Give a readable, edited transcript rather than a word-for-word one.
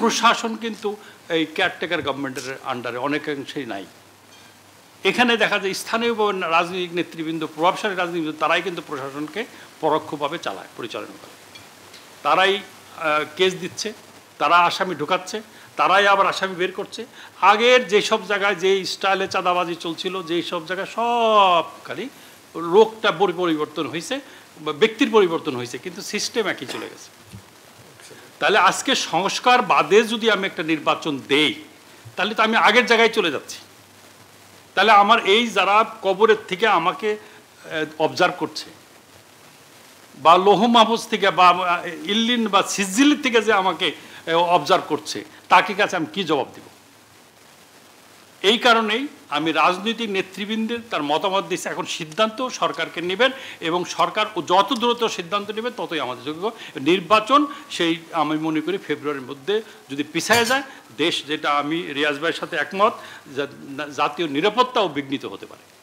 প্রশাসন কিন্তু এই কেয়ারটেকার গভর্নমেন্টের আন্ডারে অনেকাংশেই নাই। এখানে দেখা যায় স্থানীয় রাজনৈতিক নেতৃবৃন্দ, প্রভাবশালী রাজনীতিবৃন্দ, তারাই কিন্তু প্রশাসনকে পরোক্ষভাবে পরিচালনা করে। তারাই কেস দিচ্ছে, তারা আসামি ঢোকাচ্ছে, তারাই আবার আসামি বের করছে। আগের যেসব জায়গায় যে স্টাইলে চাঁদাবাজি চলছিল, যেই সব জায়গায় সব খালি লোকটা পরিবর্তন হয়েছে, ব্যক্তির পরিবর্তন হয়েছে, কিন্তু সিস্টেম একই চলে গেছে। তাহলে আজকে সংস্কার বাদে যদি আমি একটা নির্বাচন দেই, তাহলে তো আমি আগের জায়গায় চলে যাচ্ছি। তাহলে আমার এই যারা কবরের থেকে আমাকে অবজার্ভ করছে, বা লৌহ মাহফুজ থেকে বা ইল্লিন বা সিজিল থেকে যে আমাকে অবজার্ভ করছে, তাকে কাছে আমি কি জবাব দেব? এই কারণেই আমি রাজনৈতিক নেতৃবৃন্দের তার মতামত দিচ্ছি, এখন সিদ্ধান্ত সরকারকে নেবেন, এবং সরকার যত দ্রুত সিদ্ধান্ত নেবেন ততই আমাদের যোগ্য নির্বাচন। সেই আমি মনে করি ফেব্রুয়ারির মধ্যে যদি পিছায় যায় দেশ, যেটা আমি রিয়াজ ভাইয়ের সাথে একমত, জাতীয় নিরাপত্তাও বিঘ্নিত হতে পারে।